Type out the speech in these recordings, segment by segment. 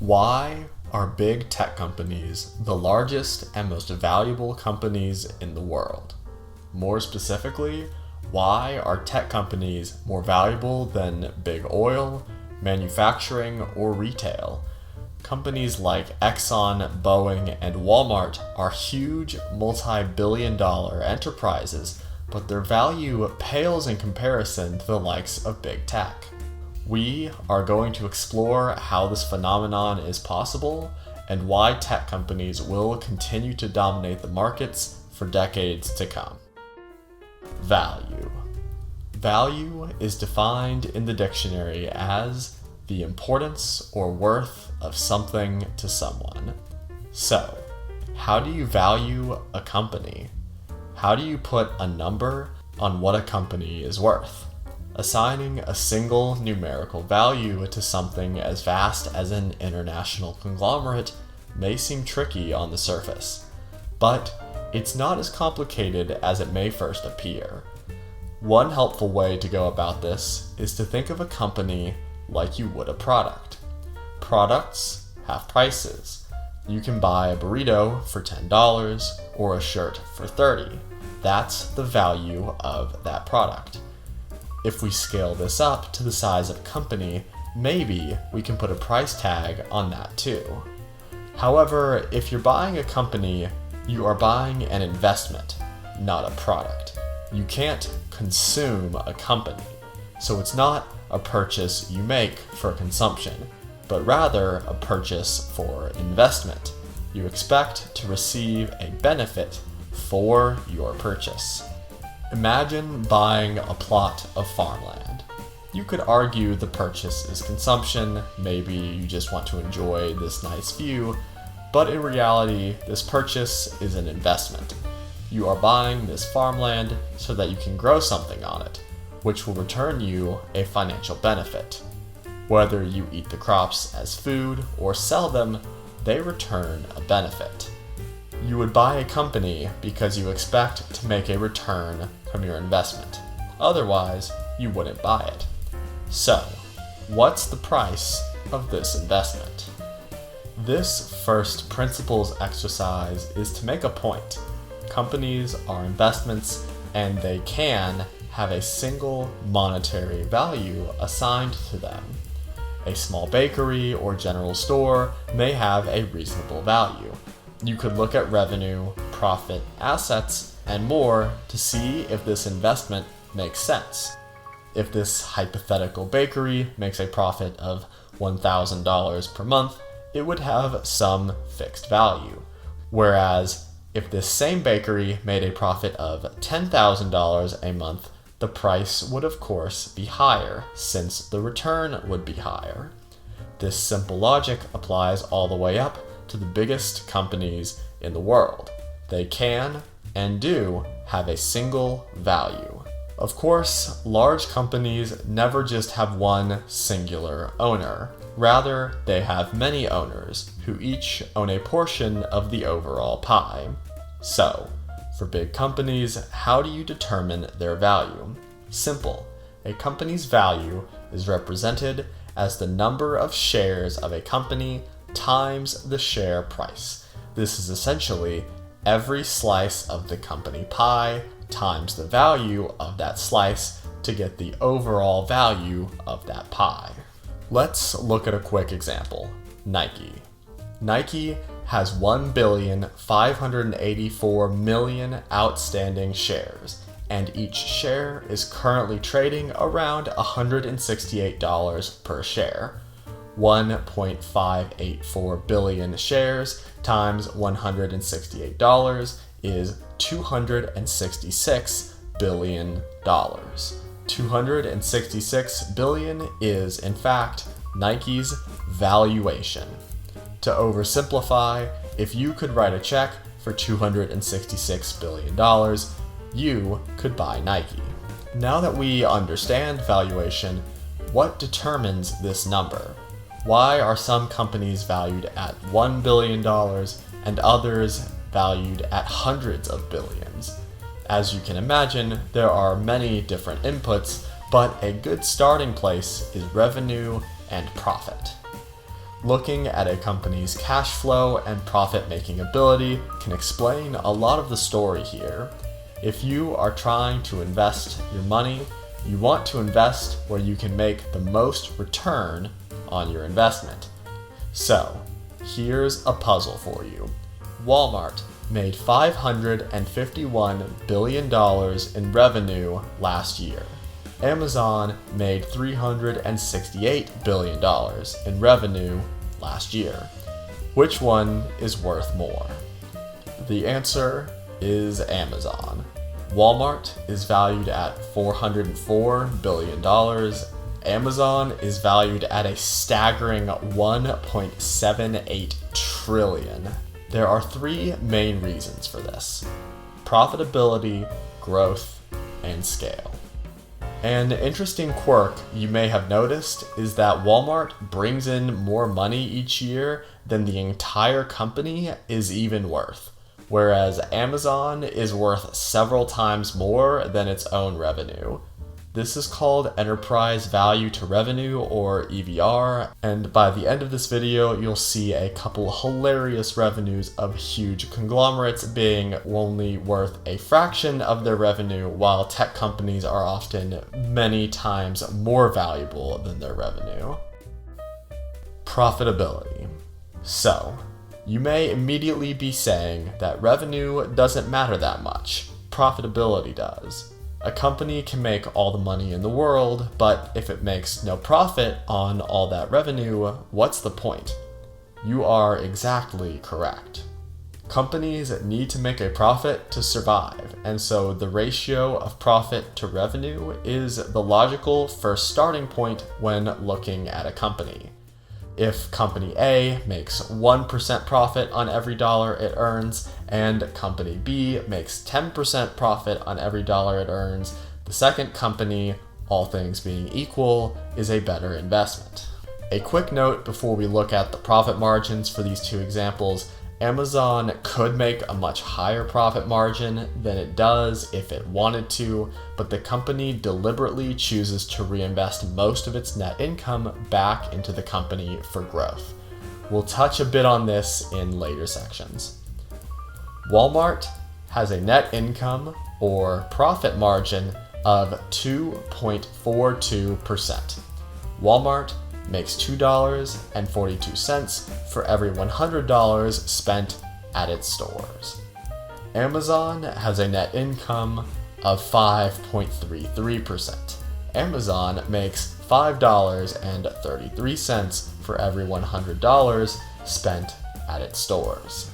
Why are big tech companies the largest and most valuable companies in the world? More specifically, why are tech companies more valuable than big oil, manufacturing, or retail? Companies like Exxon, Boeing, and Walmart are huge multi-billion-dollar enterprises, but their value pales in comparison to the likes of big tech. We are going to explore how this phenomenon is possible and why tech companies will continue to dominate the markets for decades to come. Value. Value is defined in the dictionary as the importance or worth of something to someone. So, how do you value a company? How do you put a number on what a company is worth? Assigning a single numerical value to something as vast as an international conglomerate may seem tricky on the surface, but it's not as complicated as it may first appear. One helpful way to go about this is to think of a company like you would a product. Products have prices. You can buy a burrito for $10 or a shirt for $30. That's the value of that product. If we scale this up to the size of a company, maybe we can put a price tag on that too. However, if you're buying a company, you are buying an investment, not a product. You can't consume a company, so it's not a purchase you make for consumption, but rather a purchase for investment. You expect to receive a benefit for your purchase. Imagine buying a plot of farmland. You could argue the purchase is consumption, maybe you just want to enjoy this nice view, but in reality, this purchase is an investment. You are buying this farmland so that you can grow something on it, which will return you a financial benefit. Whether you eat the crops as food or sell them, they return a benefit. You would buy a company because you expect to make a return from your investment. Otherwise, you wouldn't buy it. So, what's the price of this investment? This first principles exercise is to make a point. Companies are investments, and they can have a single monetary value assigned to them. A small bakery or general store may have a reasonable value. You could look at revenue, profit, assets, and more to see if this investment makes sense. If this hypothetical bakery makes a profit of $1,000 per month, it would have some fixed value. Whereas, if this same bakery made a profit of $10,000 a month, the price would of course be higher, since the return would be higher. This simple logic applies all the way up to the biggest companies in the world. They can, and do, have a single value. Of course, large companies never just have one singular owner. Rather, they have many owners, who each own a portion of the overall pie. So, for big companies, how do you determine their value? Simple. A company's value is represented as the number of shares of a company times the share price. This is essentially every slice of the company pie times the value of that slice to get the overall value of that pie. Let's look at a quick example. Nike. Nike has 1,584,000,000 outstanding shares, and each share is currently trading around $168 per share. 1.584 billion shares times $168 is $266 billion. 266 billion is, in fact, Nike's valuation. To oversimplify, if you could write a check for $266 billion, you could buy Nike. Now that we understand valuation, what determines this number? Why are some companies valued at $1 billion and others valued at hundreds of billions? As you can imagine, there are many different inputs, but a good starting place is revenue and profit. Looking at a company's cash flow and profit-making ability can explain a lot of the story here. If you are trying to invest your money, you want to invest where you can make the most return on your investment. So, here's a puzzle for you. Walmart made $551 billion in revenue last year. Amazon made $368 billion in revenue last year. Which one is worth more? The answer is Amazon. Walmart is valued at $404 billion. Amazon is valued at a staggering $1.78 trillion. There are three main reasons for this: profitability, growth, and scale. An interesting quirk you may have noticed is that Walmart brings in more money each year than the entire company is even worth, whereas Amazon is worth several times more than its own revenue. This is called enterprise value to revenue, or EVR, and by the end of this video you'll see a couple hilarious revenues of huge conglomerates being only worth a fraction of their revenue, while tech companies are often many times more valuable than their revenue. Profitability. So, you may immediately be saying that revenue doesn't matter that much, profitability does. A company can make all the money in the world, but if it makes no profit on all that revenue, what's the point? You are exactly correct. Companies need to make a profit to survive, and so the ratio of profit to revenue is the logical first starting point when looking at a company. If company A makes 1% profit on every dollar it earns, and company B makes 10% profit on every dollar it earns, the second company, all things being equal, is a better investment. A quick note before we look at the profit margins for these two examples: Amazon could make a much higher profit margin than it does if it wanted to, but the company deliberately chooses to reinvest most of its net income back into the company for growth. We'll touch a bit on this in later sections. Walmart has a net income or profit margin of 2.42%. Walmart makes $2.42 for every $100 spent at its stores. Amazon has a net income of 5.33%. Amazon makes $5.33 for every $100 spent at its stores.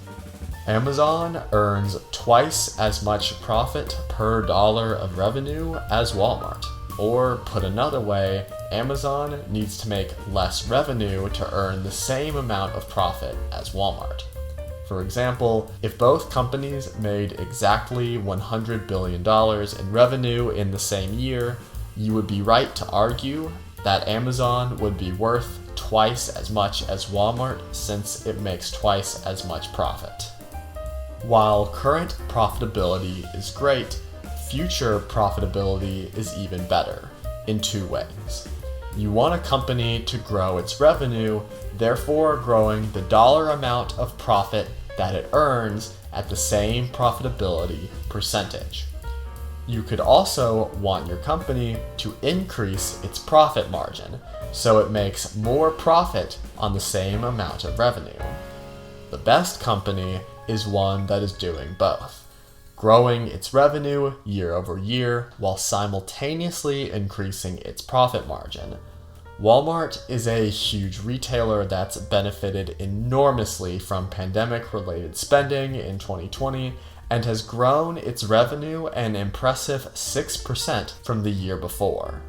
Amazon earns twice as much profit per dollar of revenue as Walmart. Or put another way, Amazon needs to make less revenue to earn the same amount of profit as Walmart. For example, if both companies made exactly $100 billion in revenue in the same year, you would be right to argue that Amazon would be worth twice as much as Walmart since it makes twice as much profit. While current profitability is great, future profitability is even better, in two ways. You want a company to grow its revenue, therefore growing the dollar amount of profit that it earns at the same profitability percentage. You could also want your company to increase its profit margin, so it makes more profit on the same amount of revenue. The best company is one that is doing both, growing its revenue year over year while simultaneously increasing its profit margin. Walmart is a huge retailer that's benefited enormously from pandemic-related spending in 2020 and has grown its revenue an impressive 6% from the year before.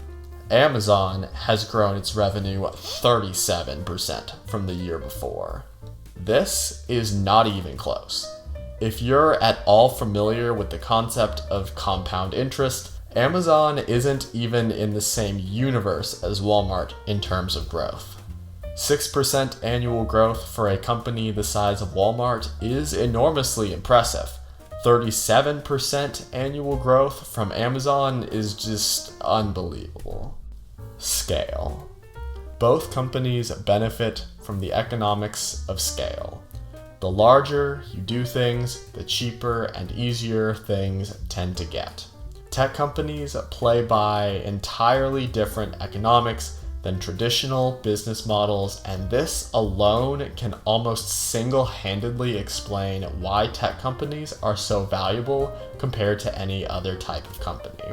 Amazon has grown its revenue 37% from the year before. This is not even close. If you're at all familiar with the concept of compound interest, Amazon isn't even in the same universe as Walmart in terms of growth. 6% annual growth for a company the size of Walmart is enormously impressive. 37% annual growth from Amazon is just unbelievable. Scale. Both companies benefit from the economics of scale. The larger you do things, the cheaper and easier things tend to get. Tech companies play by entirely different economics than traditional business models, and this alone can almost single-handedly explain why tech companies are so valuable compared to any other type of company.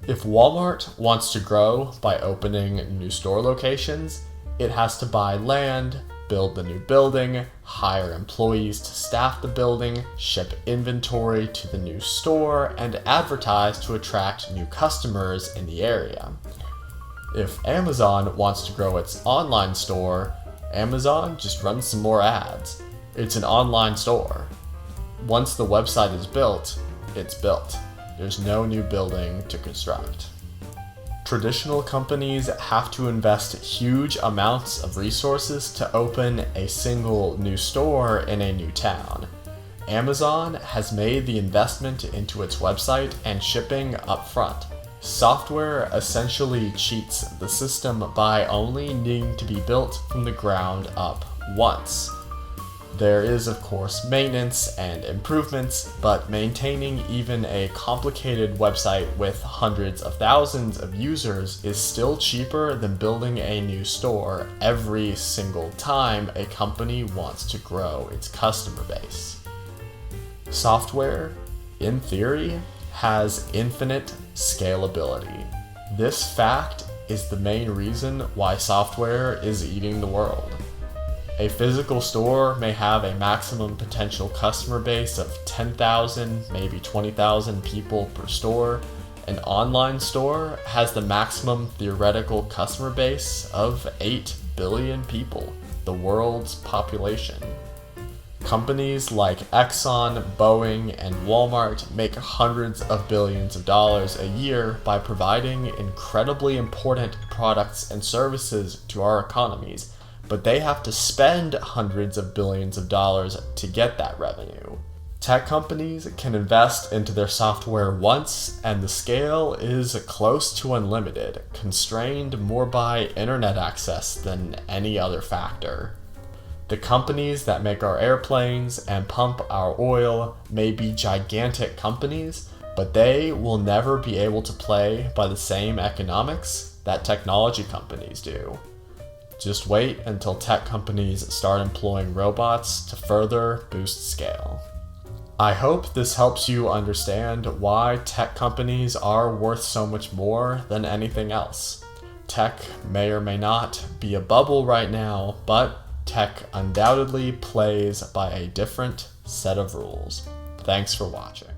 If Walmart wants to grow by opening new store locations, it has to buy land, build the new building, hire employees to staff the building, ship inventory to the new store, and advertise to attract new customers in the area. If Amazon wants to grow its online store, Amazon just runs some more ads. It's an online store. Once the website is built, it's built. There's no new building to construct. Traditional companies have to invest huge amounts of resources to open a single new store in a new town. Amazon has made the investment into its website and shipping up front. Software essentially cheats the system by only needing to be built from the ground up once. There is, of course, maintenance and improvements, but maintaining even a complicated website with hundreds of thousands of users is still cheaper than building a new store every single time a company wants to grow its customer base. Software, in theory, has infinite scalability. This fact is the main reason why software is eating the world. A physical store may have a maximum potential customer base of 10,000, maybe 20,000 people per store. An online store has the maximum theoretical customer base of 8 billion people, the world's population. Companies like Exxon, Boeing, and Walmart make hundreds of billions of dollars a year by providing incredibly important products and services to our economies, but they have to spend hundreds of billions of dollars to get that revenue. Tech companies can invest into their software once, and the scale is close to unlimited, constrained more by internet access than any other factor. The companies that make our airplanes and pump our oil may be gigantic companies, but they will never be able to play by the same economics that technology companies do. Just wait until tech companies start employing robots to further boost scale. I hope this helps you understand why tech companies are worth so much more than anything else. Tech may or may not be a bubble right now, but tech undoubtedly plays by a different set of rules. Thanks for watching.